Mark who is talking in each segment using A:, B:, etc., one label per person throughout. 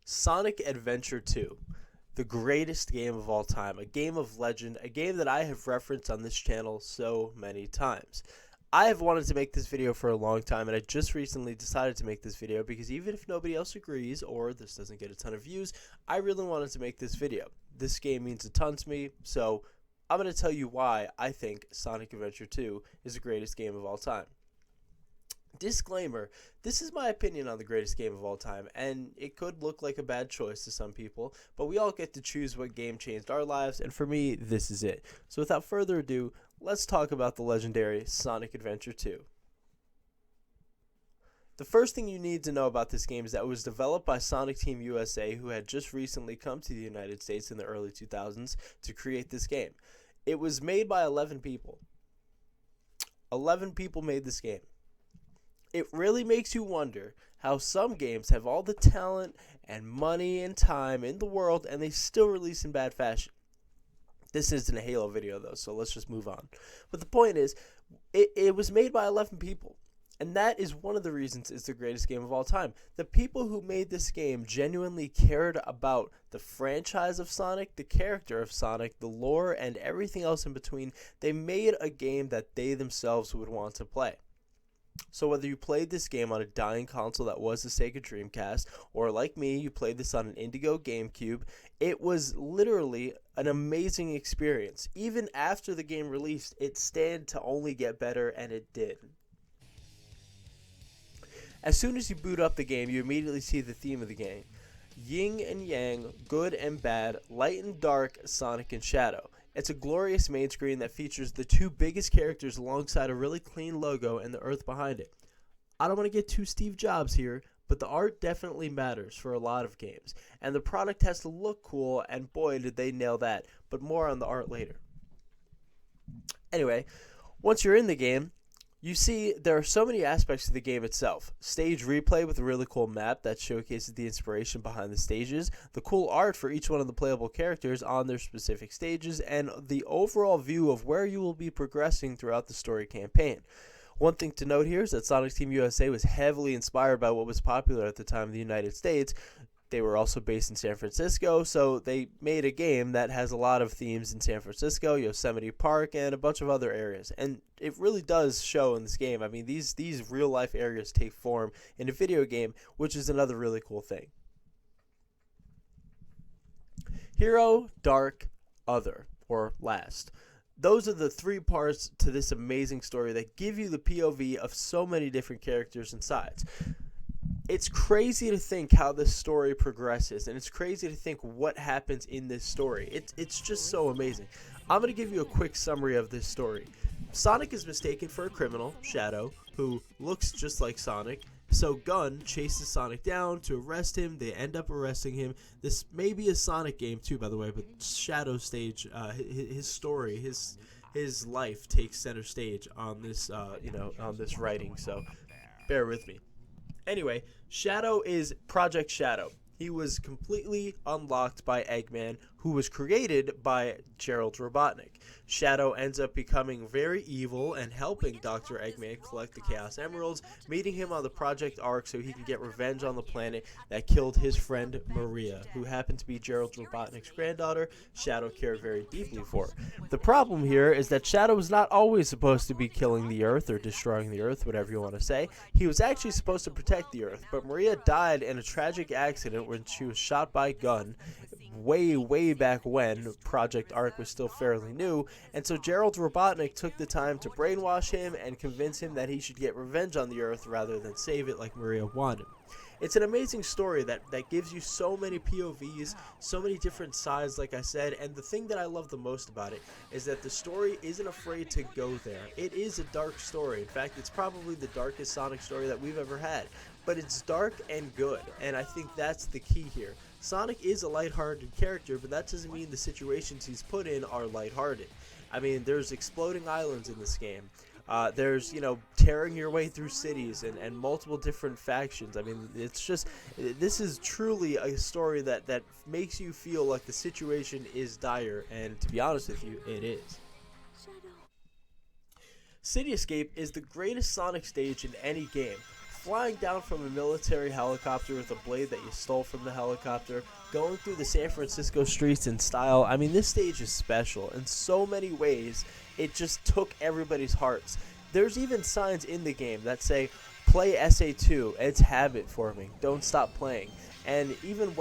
A: Sonic Adventure 2, the greatest game of all time, a game of legend, a game that I have referenced on this channel so many times. I have wanted to make this video for a long time, and I just recently decided to make this video because even if nobody else agrees or this doesn't get a ton of views, I really wanted to make this video. This game means a ton to me, so I'm going to tell you why I think Sonic Adventure 2 is the greatest game of all time. Disclaimer, this is my opinion on the greatest game of all time, and it could look like a bad choice to some people, but we all get to choose what game changed our lives, and for me, this is it. So without further ado, let's talk about the legendary Sonic Adventure 2. The first thing you need to know about this game is that it was developed by Sonic Team USA, who had just recently come to the United States in the early 2000s to create this game. It was made by 11 people. 11 people made this game. It really makes you wonder how some games have all the talent and money and time in the world and they still release in bad fashion. This isn't a Halo video though, so let's just move on. But the point is, it was made by 11 people. And that is one of the reasons it's the greatest game of all time. The people who made this game genuinely cared about the franchise of Sonic, the character of Sonic, the lore, and everything else in between. They made a game that they themselves would want to play. So whether you played this game on a dying console that was the Sega Dreamcast, or like me, you played this on an Indigo GameCube, it was literally an amazing experience. Even after the game released, it stand to only get better, and it did. As soon as you boot up the game, you immediately see the theme of the game. Yin and Yang, good and bad, light and dark, Sonic and Shadow. It's a glorious main screen that features the two biggest characters alongside a really clean logo and the earth behind it. I don't want to get too Steve Jobs here, but the art definitely matters for a lot of games. And the product has to look cool, and boy did they nail that, but more on the art later. Anyway, once you're in the game, you see, there are so many aspects to the game itself. Stage replay with a really cool map that showcases the inspiration behind the stages, the cool art for each one of the playable characters on their specific stages, and the overall view of where you will be progressing throughout the story campaign. One thing to note here is that Sonic Team USA was heavily inspired by what was popular at the time in the United States. They were also based in San Francisco, so they made a game that has a lot of themes in San Francisco, Yosemite Park, and a bunch of other areas. And it really does show in this game. I mean, these real-life areas take form in a video game, which is another really cool thing. Hero, Dark, Other, or Last. Those are the three parts to this amazing story that give you the POV of so many different characters and sides. It's crazy to think how this story progresses, and it's crazy to think what happens in this story. It's just so amazing. I'm going to give you a quick summary of this story. Sonic is mistaken for a criminal, Shadow, who looks just like Sonic. So Gun chases Sonic down to arrest him. They end up arresting him. This may be a Sonic game too, by the way, but Shadow stage, his story, his life takes center stage on this, on this writing. So bear with me. Anyway, Shadow is Project Shadow. He was completely unlocked by Eggman, who was created by Gerald Robotnik. Shadow ends up becoming very evil and helping Dr. Eggman collect the Chaos Emeralds, meeting him on the Project Ark so he can get revenge on the planet that killed his friend Maria, who happened to be Gerald Robotnik's granddaughter. Shadow cared very deeply for. The problem here is that Shadow was not always supposed to be killing the Earth or destroying the Earth, whatever you want to say. He was actually supposed to protect the Earth, but Maria died in a tragic accident when she was shot by Gun way back when Project Ark was still fairly new, and so Gerald Robotnik took the time to brainwash him and convince him that he should get revenge on the Earth rather than save it like Maria wanted. It's an amazing story that gives you so many POVs, so many different sides, like I said, and the thing that I love the most about it is that the story isn't afraid to go there. It is a dark story. In fact, it's probably the darkest Sonic story that we've ever had, but it's dark and good, and I think that's the key here. Sonic is a lighthearted character, but that doesn't mean the situations he's put in are lighthearted. I mean, there's exploding islands in this game. There's, tearing your way through cities and multiple different factions. I mean, it's just, this is truly a story that makes you feel like the situation is dire, and to be honest with you, it is. City Escape is the greatest Sonic stage in any game. flying down from a military helicopter with a blade that you stole from the helicopter, going through the San Francisco streets in style. I mean, this stage is special in so many ways. It just took everybody's hearts. There's even signs in the game that say, play SA2, it's habit forming, don't stop playing. And even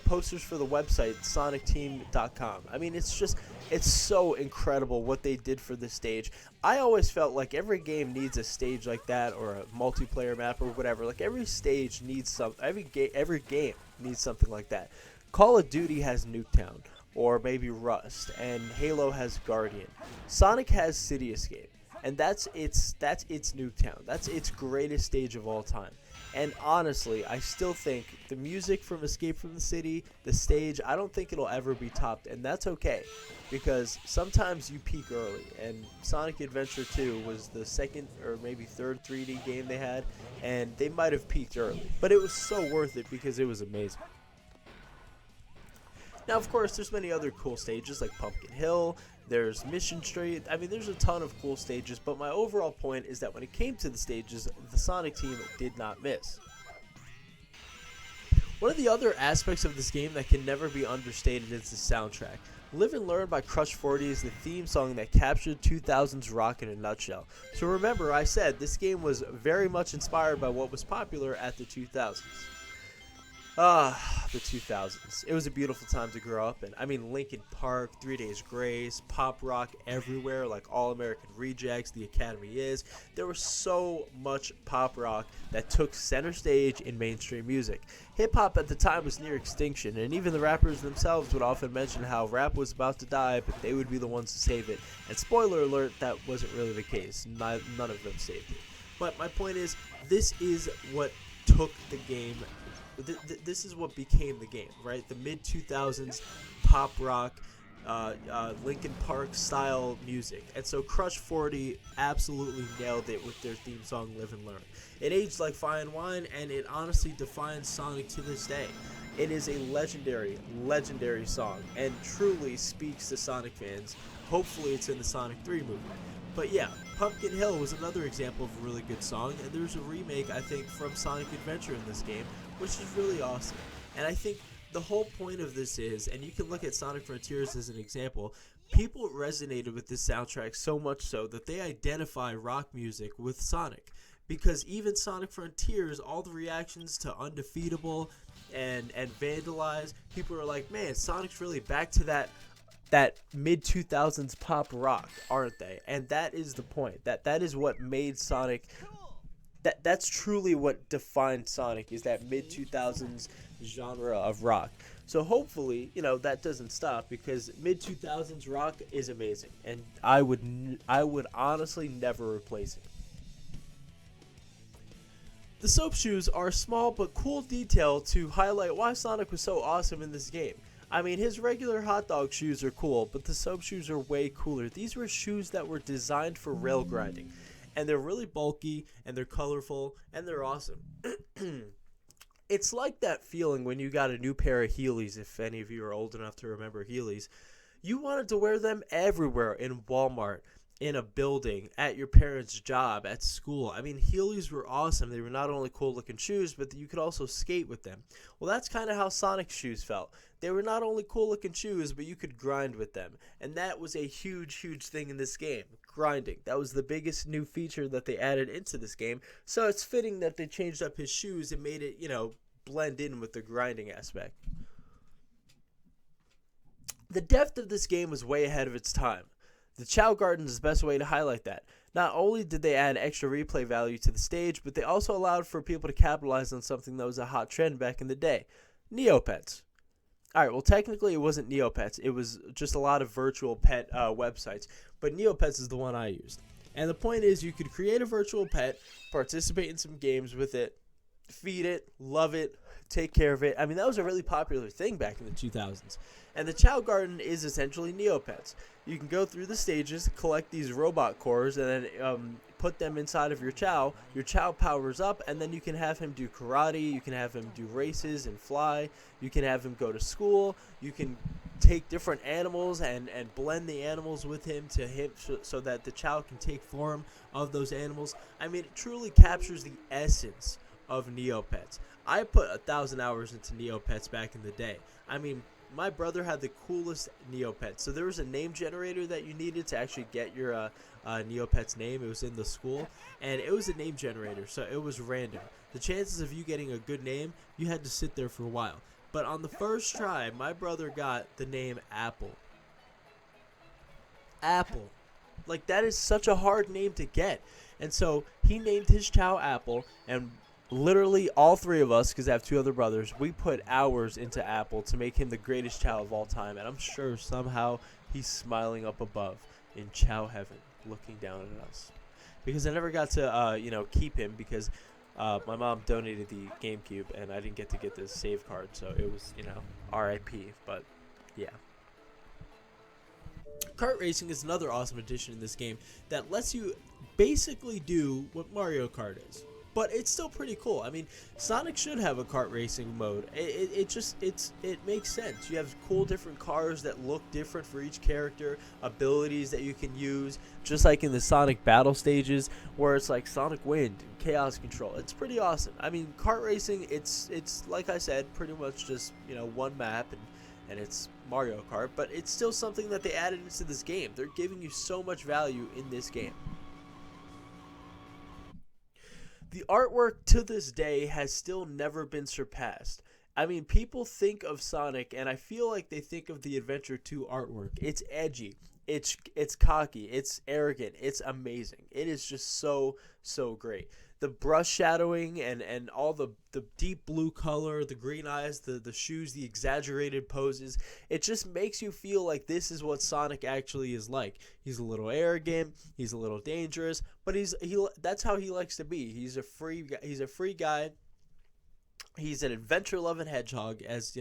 A: posters for the website, sonicteam.com. I mean, it's so incredible what they did for this stage. I always felt like every game needs a stage like that, or a multiplayer map or whatever. Like every stage needs something. Every game needs something like that. Call of Duty has Nuketown, or maybe Rust, and Halo has Guardian. Sonic has City Escape, and that's its Nuketown. That's its greatest stage of all time. And honestly, I still think the music from Escape from the City, the stage, I don't think it'll ever be topped, and that's okay, because sometimes you peak early, and Sonic Adventure 2 was the second or maybe third 3D game they had, and they might have peaked early, but it was so worth it because it was amazing. Now, of course, there's many other cool stages like Pumpkin Hill, there's Mission Street. I mean, there's a ton of cool stages, but my overall point is that when it came to the stages, the Sonic team did not miss. One of the other aspects of this game that can never be understated is the soundtrack. Live and Learn by Crush 40 is the theme song that captured 2000s rock in a nutshell. So remember, I said this game was very much inspired by what was popular at the 2000s. The 2000s. It was a beautiful time to grow up in. I mean, Linkin Park, 3 Days Grace, pop rock everywhere, like All American Rejects, The Academy Is. There was so much pop rock that took center stage in mainstream music. Hip-hop at the time was near extinction, and even the rappers themselves would often mention how rap was about to die, but they would be the ones to save it. And spoiler alert, that wasn't really the case. None of them saved it. But my point is, this is what took the game. This is what became the game, right? The mid-2000s pop rock, Linkin Park style music. And so Crush 40 absolutely nailed it with their theme song, Live and Learn. It aged like fine wine, and it honestly defines Sonic to this day. It is a legendary, legendary song, and truly speaks to Sonic fans. Hopefully it's in the Sonic 3 movie. But yeah, Pumpkin Hill was another example of a really good song, and there's a remake, I think, from Sonic Adventure in this game, which is really awesome. And I think the whole point of this is, and you can look at Sonic Frontiers as an example, people resonated with this soundtrack so much so that they identify rock music with Sonic. Because even Sonic Frontiers, all the reactions to Undefeatable and Vandalize, people are like, man, Sonic's really back to that mid-2000s pop rock, aren't they? And that is the point. That is what made Sonic... That's truly what defined Sonic, is that mid-2000s genre of rock. So hopefully, that doesn't stop, because mid-2000s rock is amazing, and I would honestly never replace it. The soap shoes are a small but cool detail to highlight why Sonic was so awesome in this game. I mean, his regular hot dog shoes are cool, but the soap shoes are way cooler. These were shoes that were designed for rail grinding, and they're really bulky, and they're colorful, and they're awesome. It's like that feeling when you got a new pair of Heelys, if any of you are old enough to remember Heelys. You wanted to wear them everywhere, in Walmart, in a building, at your parents' job, at school. I mean, Heelys were awesome. They were not only cool-looking shoes, but you could also skate with them. Well, that's kind of how Sonic's shoes felt. They were not only cool-looking shoes, but you could grind with them. And that was a huge, huge thing in this game, grinding. That was the biggest new feature that they added into this game. So it's fitting that they changed up his shoes and made it, blend in with the grinding aspect. The depth of this game was way ahead of its time. The Chao Garden is the best way to highlight that. Not only did they add extra replay value to the stage, but they also allowed for people to capitalize on something that was a hot trend back in the day. Neopets. Alright, well technically it wasn't Neopets, it was just a lot of virtual pet websites, but Neopets is the one I used. And the point is, you could create a virtual pet, participate in some games with it, feed it, love it, take care of it. I mean, that was a really popular thing back in the 2000s. And the Chao Garden is essentially Neopets. You can go through the stages, collect these robot cores, and then put them inside of your Chao. Your Chao powers up, and then you can have him do karate, you can have him do races and fly, you can have him go to school, you can take different animals and blend the animals with him so that the Chao can take form of those animals. I mean, it truly captures the essence of Neopets. I put 1,000 hours into Neopets back in the day. I mean, my brother had the coolest Neopets. So there was a name generator that you needed to actually get your Neopet's name. It was in the school, and it was a name generator, so it was random. The chances of you getting a good name, you had to sit there for a while. But on the first try, my brother got the name Apple. Apple. Like, that is such a hard name to get. And so he named his Chao Apple, and literally all three of us, because I have two other brothers, we put hours into Apple to make him the greatest Chao of all time. And I'm sure somehow he's smiling up above in Chao heaven, looking down at us. Because I never got to, keep him because my mom donated the GameCube, and I didn't get to get this save card. So it was, RIP. But, yeah. Kart racing is another awesome addition in this game that lets you basically do what Mario Kart is. But it's still pretty cool. I mean, Sonic should have a kart racing mode. It makes sense. You have cool different cars that look different for each character, abilities that you can use, just like in the Sonic battle stages where it's like Sonic Wind, Chaos Control. It's pretty awesome. I mean, kart racing, it's like I said, pretty much just, one map and it's Mario Kart, but it's still something that they added into this game. They're giving you so much value in this game. The artwork to this day has still never been surpassed. I mean, people think of Sonic, and I feel like they think of the Adventure 2 artwork. It's edgy. It's cocky. It's arrogant. It's amazing. It is just so great. The brush shadowing and all the deep blue color, the green eyes, the shoes, the exaggerated poses. It just makes you feel like this is what Sonic actually is like. He's a little arrogant, he's a little dangerous, but that's how he likes to be. He's a free guy. He's an adventure-loving hedgehog, as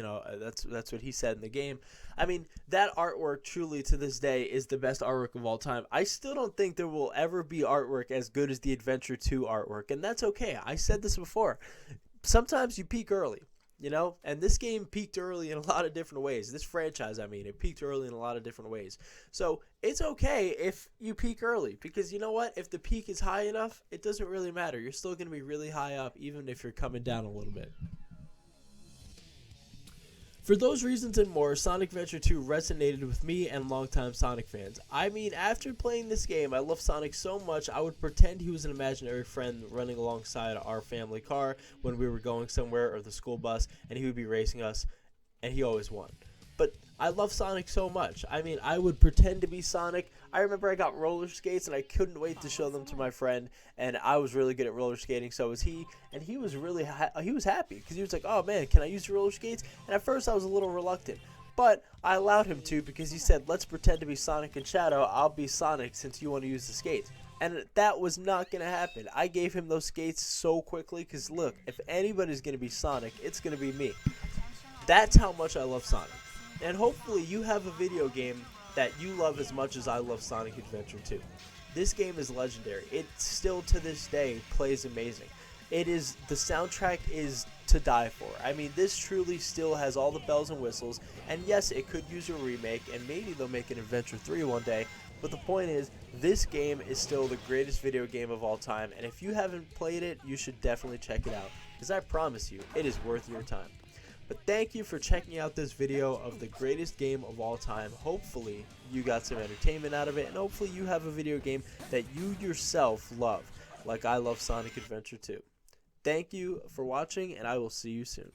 A: that's what he said in the game. I mean, that artwork truly to this day is the best artwork of all time. I still don't think there will ever be artwork as good as the Adventure 2 artwork, and that's okay. I said this before. Sometimes you peak early, and this game peaked early in a lot of different ways. This franchise, it peaked early in a lot of different ways. So it's okay if you peak early, because you know what? If the peak is high enough, it doesn't really matter. You're still going to be really high up, even if you're coming down a little bit. For those reasons and more, Sonic Adventure 2 resonated with me and longtime Sonic fans. I mean, after playing this game, I love Sonic so much, I would pretend he was an imaginary friend running alongside our family car when we were going somewhere, or the school bus, and he would be racing us, and he always won. But I love Sonic so much. I mean, I would pretend to be Sonic. I remember I got roller skates, and I couldn't wait to show them to my friend, and I was really good at roller skating, so was he, and he was really he was happy, because he was like, oh man, can I use your roller skates? And at first I was a little reluctant, but I allowed him to, because he said, let's pretend to be Sonic and Shadow. I'll be Sonic since you want to use the skates. And that was not going to happen. I gave him those skates so quickly, because look, if anybody's going to be Sonic, it's going to be me. That's how much I love Sonic. And hopefully you have a video game that you love as much as I love Sonic Adventure 2. This game is legendary. It still to this day plays amazing. The soundtrack is to die for. I mean, this truly still has all the bells and whistles, and yes, it could use a remake, and maybe they'll make an Adventure 3 one day, but the point is, this game is still the greatest video game of all time, and if you haven't played it, you should definitely check it out, because I promise you, it is worth your time. But thank you for checking out this video of the greatest game of all time. Hopefully you got some entertainment out of it, and hopefully you have a video game that you yourself love, like I love Sonic Adventure 2. Thank you for watching, and I will see you soon.